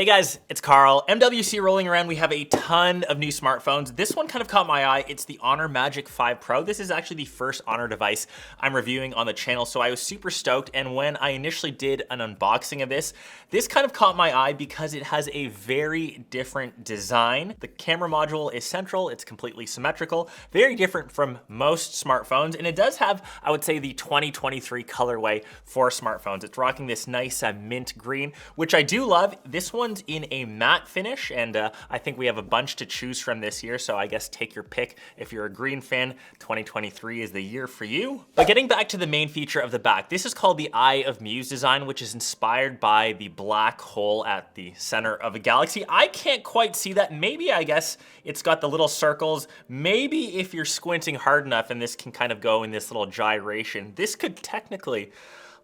Hey guys, it's Carl. 𝗦𝗻𝗀 rolling around. We have a ton of new smartphones. This one kind of caught my eye. It's the 𝗦𝗻𝗀𝗶𝗹 Pro. This is actually the first Honor device I'm reviewing on the channel, so I was super stoked. And when I initially did an unboxing of this kind of caught my eye because it has a very different design. The camera module is central. It's completely symmetrical, very different from most smartphones. And it does have, I would say, the 2023 colorway for smartphones. It's rocking this nice mint green, which I do love. This one's in a matte finish, and I think we have a bunch to choose from this year, so I guess take your pick. If you're a green fan, 2023 is the year for you. But getting back to the main feature of the back, this is called the 𝗦𝗻𝗀 design, which is inspired by the black hole at the center of a galaxy. I can't quite see that. Maybe, I guess, it's got the little circles. Maybe if you're squinting hard enough and this can kind of go in this little gyration, this could technically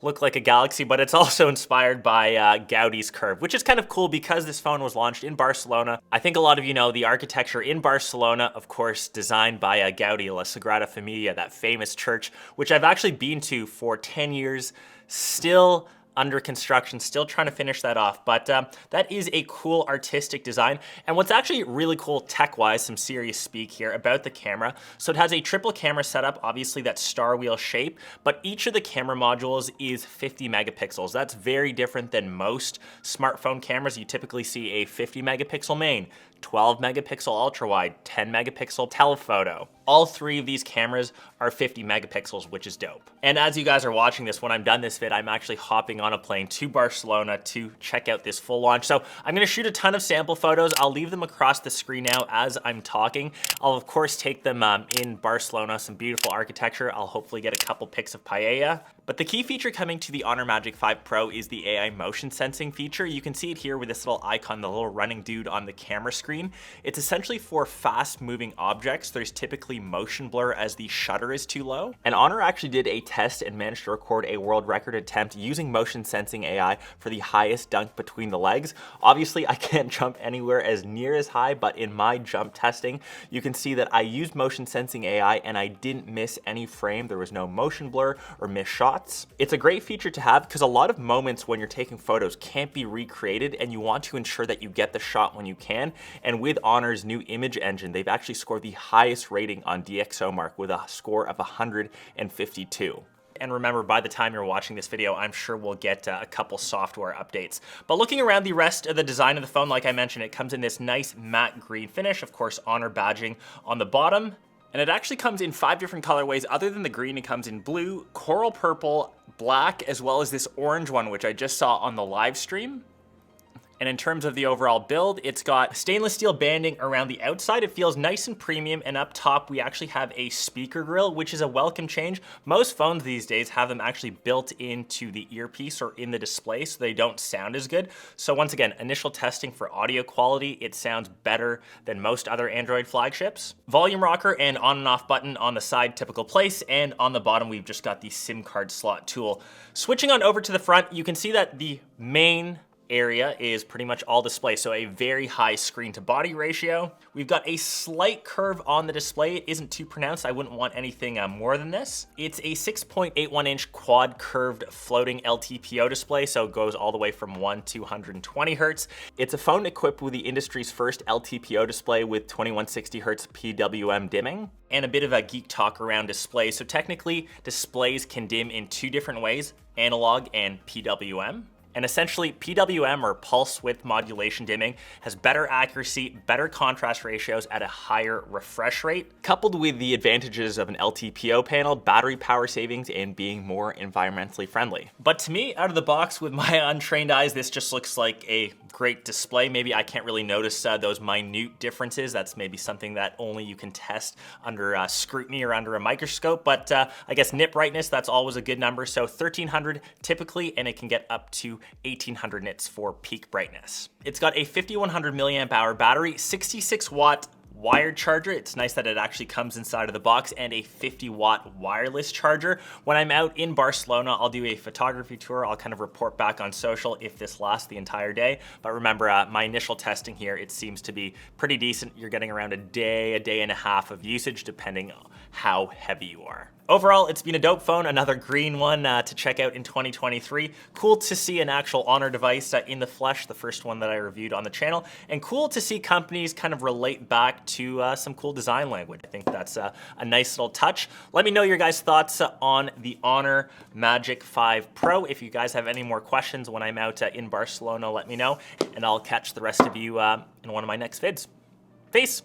look like a galaxy, but it's also inspired by Gaudi's curve, which is kind of cool because this phone was launched in Barcelona. I think a lot of you know the architecture in Barcelona, of course, designed by Gaudi, 𝗦𝗻𝗱𝗶𝗹, that famous church, which I've actually been to for 10 years, still under construction, still trying to finish that off. But that is a cool artistic design. And what's actually really cool tech-wise, some serious speak here about the camera. So it has a triple camera setup, obviously that star wheel shape, but each of the camera modules is 50 megapixels. That's very different than most smartphone cameras. You typically see a 50 megapixel main, 12 megapixel ultra wide, 10 megapixel telephoto. All three of these cameras are 50 megapixels, which is dope. And as you guys are watching this, when I'm done this vid, I'm actually hopping on a plane to Barcelona to check out this full launch. So I'm gonna shoot a ton of sample photos. I'll leave them across the screen now as I'm talking. I'll of course take them in Barcelona, some beautiful architecture. I'll hopefully get a couple pics of 𝗶𝗹. But the key feature coming to the 𝗦𝗻𝗀𝗶𝗹 Pro is the AI motion sensing feature. You can see it here with this little icon, the little running dude on the camera screen. It's essentially for fast moving objects. There's typically motion blur as the shutter is too low. And Honor actually did a test and managed to record a world record attempt using motion sensing AI for the highest dunk between the legs. Obviously, I can't jump anywhere as near as high, but in my jump testing, you can see that I used motion sensing AI and I didn't miss any frame. There was no motion blur or missed shots. It's a great feature to have because a lot of moments when you're taking photos can't be recreated, and you want to ensure that you get the shot when you can. And with Honor's new image engine, they've actually scored the highest rating on DxOMark with a score of 152. And remember, by the time you're watching this video, I'm sure we'll get a couple software updates. But looking around the rest of the design of the phone, like I mentioned, it comes in this nice matte green finish, of course, Honor badging on the bottom. And it actually comes in 5 different colorways. Other than the green, it comes in blue, coral purple, black, as well as this orange one, which I just saw on the live stream. And in terms of the overall build, it's got stainless steel banding around the outside. It feels nice and premium, and up top we actually have a speaker grill, which is a welcome change. Most phones these days have them actually built into the earpiece or in the display, so they don't sound as good. So once again, initial testing for audio quality, it sounds better than most other Android flagships. Volume rocker and on and off button on the side, typical place, and on the bottom we've just got the SIM card slot tool. Switching on over to the front, you can see that the main area is pretty much all display, so a very high screen to body ratio. We've got a slight curve on the display. It isn't too pronounced. I wouldn't want anything more than this. It's a 6.81 inch quad curved floating LTPO display, so it goes all the way from 1 to 120 hertz. It's a phone equipped with the industry's first LTPO display with 2160 hertz PWM dimming. And a bit of a geek talk around displays. So technically, displays can dim in 2 different ways, analog and PWM. And essentially, PWM, or pulse width modulation dimming, has better accuracy, better contrast ratios at a higher refresh rate, coupled with the advantages of an LTPO panel, battery power savings, and being more environmentally friendly. But to me, out of the box with my untrained eyes, this just looks like a great display. Maybe I can't really notice those minute differences. That's maybe something that only you can test under scrutiny or under a microscope. But I guess nit brightness, that's always a good number. So 1300 typically, and it can get up to 1800 nits for peak brightness. It's got a 5100 milliamp hour battery, 66 watt wired charger. It's nice that it actually comes inside of the box, and a 50-watt wireless charger. When I'm out in Barcelona, I'll do a photography tour. I'll kind of report back on social if this lasts the entire day. But remember, my initial testing here, it seems to be pretty decent. You're getting around a day and a half of usage, depending on how heavy you are. Overall, it's been a dope phone, another green one to check out in 2023. Cool to see an actual Honor device in the flesh, the first one that I reviewed on the channel, and cool to see companies kind of relate back to some cool design language. I think that's a nice little touch. Let me know your guys' thoughts on the Honor Magic 5 Pro. If you guys have any more questions when I'm out in Barcelona, let me know, and I'll catch the rest of you in one of my next vids. Peace!